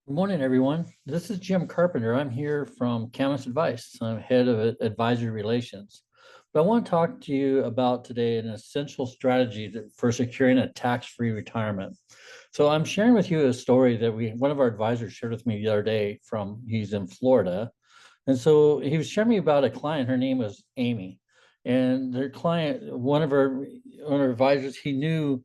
Good morning, everyone. This is Jim Carpenter. I'm here from Camus Advice. I'm head of advisory relations. But I want to talk to you about today an essential strategy for securing a tax-free retirement. So I'm sharing with you a story that one of our advisors shared with me the other day he's in Florida. And so he was sharing me about a client. Her name was Amy. And their client, one of her advisors, he knew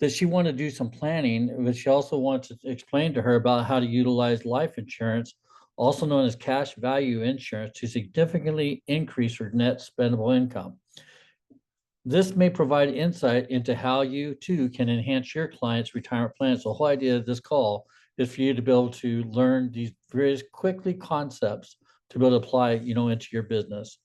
that she wanted to do some planning, but she also wanted to explain to her about how to utilize life insurance, also known as cash value insurance, to significantly increase her net spendable income. This may provide insight into how you too can enhance your client's retirement plan. So the whole idea of this call is for you to be able to learn these very quickly concepts to be able to apply, into your business.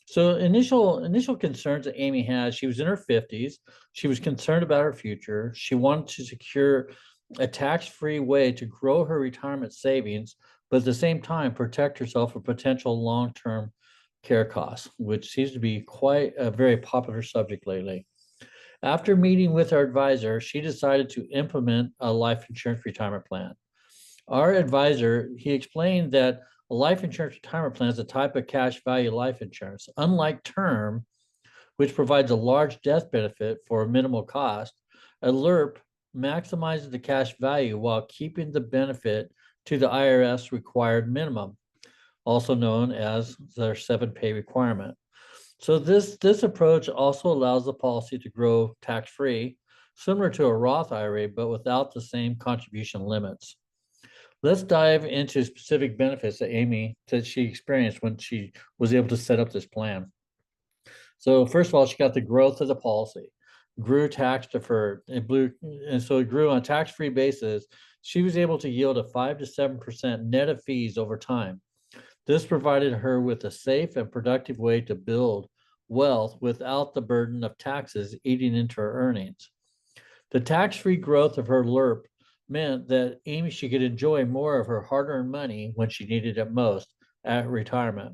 So initial concerns that Amy had, she was in her 50s. She was concerned about her future. She wanted to secure a tax-free way to grow her retirement savings, but at the same time protect herself from potential long-term care costs, which seems to be quite a very popular subject lately. After meeting with our advisor, she decided to implement a life insurance retirement plan. Our advisor, he explained that a life insurance retirement plan is a type of cash value life insurance. Unlike term, which provides a large death benefit for a minimal cost, a LIRP maximizes the cash value while keeping the benefit to the IRS required minimum, also known as their 7-pay requirement. So this approach also allows the policy to grow tax-free, similar to a Roth IRA, but without the same contribution limits. Let's dive into specific benefits that she experienced when she was able to set up this plan. So first of all, she got the growth of the policy, grew tax deferred, and so it grew on a tax-free basis. She was able to yield a 5 to 7% net of fees over time. This provided her with a safe and productive way to build wealth without the burden of taxes eating into her earnings. The tax-free growth of her LIRP meant that she could enjoy more of her hard-earned money when she needed it most at retirement.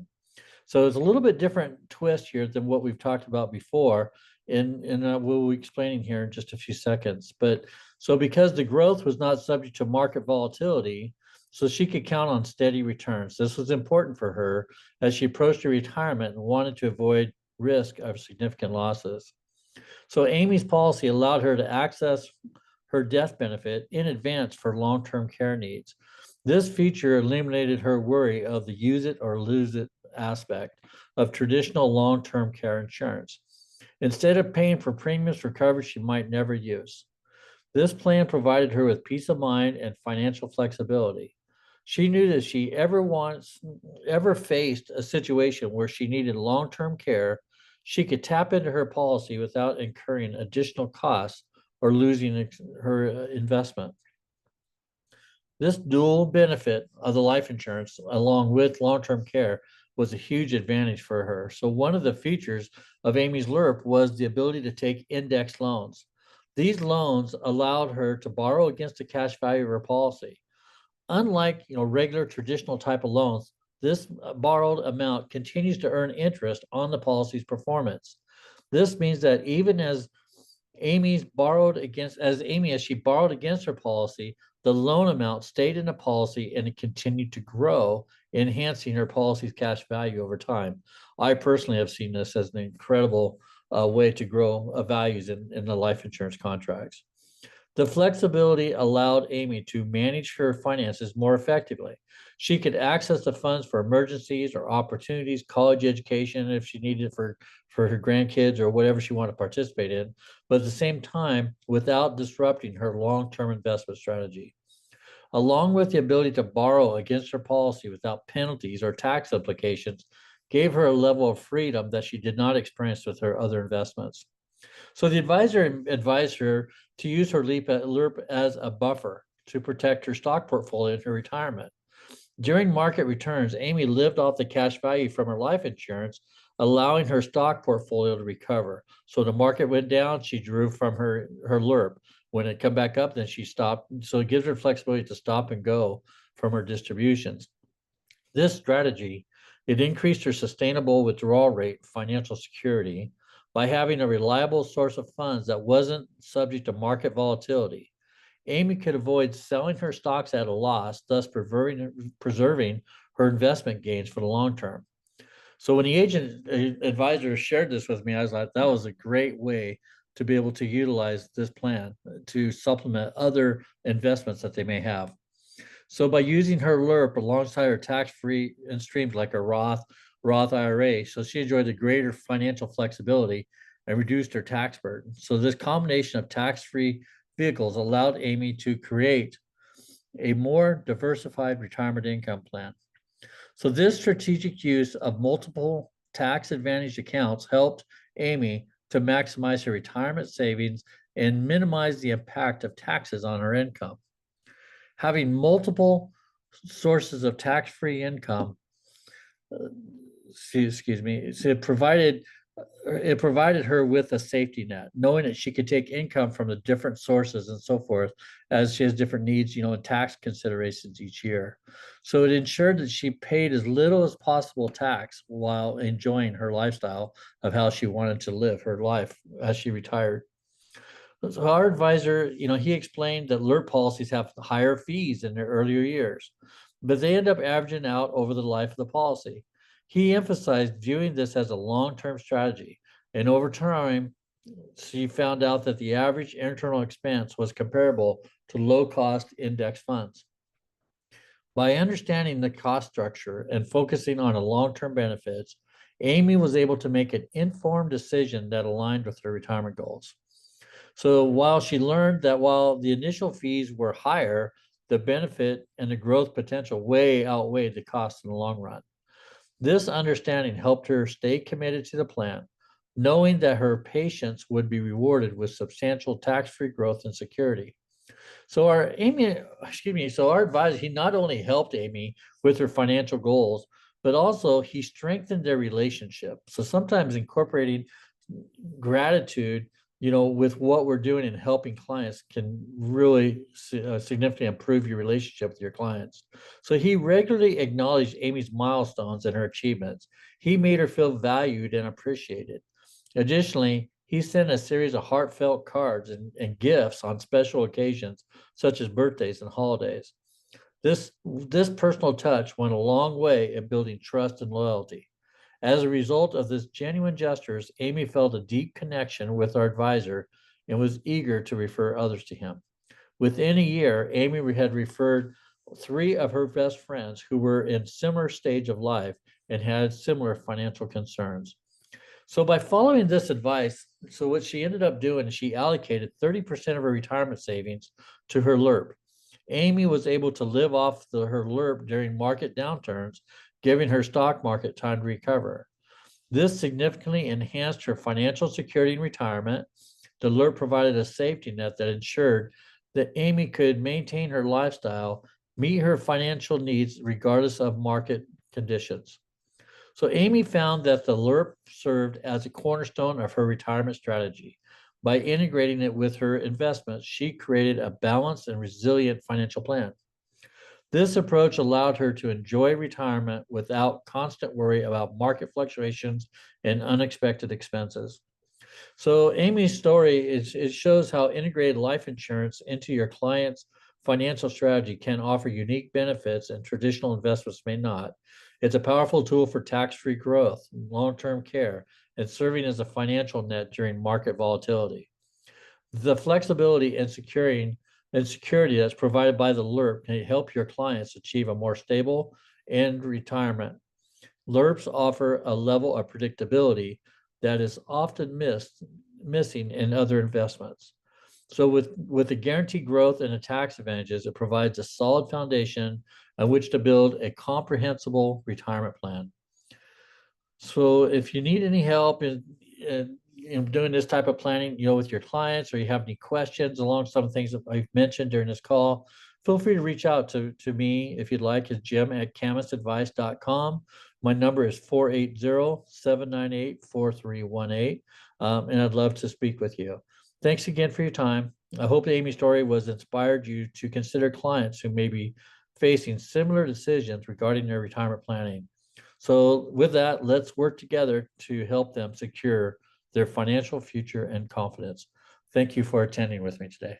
So it's a little bit different twist here than what we've talked about before, and we'll be explaining here in just a few seconds. But so because the growth was not subject to market volatility, so she could count on steady returns. This was important for her as she approached her retirement and wanted to avoid risk of significant losses. So Amy's policy allowed her to access her death benefit in advance for long-term care needs. This feature eliminated her worry of the use it or lose it aspect of traditional long-term care insurance. Instead of paying for premiums for coverage she might never use, this plan provided her with peace of mind and financial flexibility. She knew that she ever faced a situation where she needed long-term care, she could tap into her policy without incurring additional costs or losing her investment. This dual benefit of the life insurance, along with long-term care, was a huge advantage for her. So one of the features of Amy's LIRP was the ability to take index loans. These loans allowed her to borrow against the cash value of her policy. Unlike regular traditional type of loans, this borrowed amount continues to earn interest on the policy's performance. This means that even as she borrowed against her policy, the loan amount stayed in the policy and it continued to grow, enhancing her policy's cash value over time. I personally have seen this as an incredible way to grow values in the life insurance contracts. The flexibility allowed Amy to manage her finances more effectively. She could access the funds for emergencies or opportunities, college education if she needed it for her grandkids or whatever she wanted to participate in, but at the same time, without disrupting her long-term investment strategy. Along with the ability to borrow against her policy without penalties or tax implications, gave her a level of freedom that she did not experience with her other investments. So the advisor advised her to use her LIRP as a buffer to protect her stock portfolio in her retirement. During market returns, Amy lived off the cash value from her life insurance, allowing her stock portfolio to recover. So the market went down, she drew from her LIRP. When it come back up, then she stopped. So it gives her flexibility to stop and go from her distributions. This strategy, it increased her sustainable withdrawal rate financial security by having a reliable source of funds that wasn't subject to market volatility. Amy could avoid selling her stocks at a loss, thus preserving her investment gains for the long term. So when the agent advisor shared this with me, I was like, that was a great way to be able to utilize this plan to supplement other investments that they may have. So by using her LIRP alongside her tax-free and streams like a Roth IRA, so she enjoyed a greater financial flexibility and reduced her tax burden. So this combination of tax-free vehicles allowed Amy to create a more diversified retirement income plan. So this strategic use of multiple tax advantage accounts helped Amy to maximize her retirement savings and minimize the impact of taxes on her income. Having multiple sources of tax-free income, excuse me, it provided her with a safety net, knowing that she could take income from the different sources and so forth, as she has different needs, and tax considerations each year. So it ensured that she paid as little as possible tax while enjoying her lifestyle of how she wanted to live her life as she retired. So our advisor, he explained that LIRP policies have higher fees in their earlier years, but they end up averaging out over the life of the policy. He emphasized viewing this as a long-term strategy, and over time, she found out that the average internal expense was comparable to low-cost index funds. By understanding the cost structure and focusing on the long-term benefits, Amy was able to make an informed decision that aligned with her retirement goals. So while she learned that while the initial fees were higher, the benefit and the growth potential way outweighed the cost in the long run. This understanding helped her stay committed to the plan, knowing that her patience would be rewarded with substantial tax-free growth and security. So our advisor, he not only helped Amy with her financial goals, but also he strengthened their relationship. So sometimes incorporating gratitude, with what we're doing and helping clients can really significantly improve your relationship with your clients. So he regularly acknowledged Amy's milestones and her achievements. He made her feel valued and appreciated. Additionally, he sent a series of heartfelt cards and gifts on special occasions, such as birthdays and holidays. This personal touch went a long way in building trust and loyalty. As a result of this genuine gestures, Amy felt a deep connection with our advisor and was eager to refer others to him. Within a year, Amy had referred 3 of her best friends who were in similar stage of life and had similar financial concerns. So by following this advice, so what she ended up doing is she allocated 30% of her retirement savings to her LIRP. Amy was able to live off her LIRP during market downturns, giving her stock market time to recover. This significantly enhanced her financial security in retirement. The LIRP provided a safety net that ensured that Amy could maintain her lifestyle, meet her financial needs regardless of market conditions. So Amy found that the LIRP served as a cornerstone of her retirement strategy. By integrating it with her investments, she created a balanced and resilient financial plan. This approach allowed her to enjoy retirement without constant worry about market fluctuations and unexpected expenses. So Amy's story it shows how integrated life insurance into your client's financial strategy can offer unique benefits and traditional investments may not. It's a powerful tool for tax-free growth, long-term care, and serving as a financial net during market volatility. The flexibility and security that's provided by the LIRP can help your clients achieve a more stable end retirement. LIRPs offer a level of predictability that is often missing in other investments. So with the guaranteed growth and the tax advantages, it provides a solid foundation on which to build a comprehensible retirement plan. So if you need any help in doing this type of planning, with your clients, or you have any questions along some things that I've mentioned during this call, feel free to reach out to me if you'd like. It's jim@camisadvice.com. My number is 480-798-4318. And I'd love to speak with you. Thanks again for your time. I hope Amy's story was inspired you to consider clients who may be facing similar decisions regarding their retirement planning. So with that, let's work together to help them secure their financial future and confidence. Thank you for attending with me today.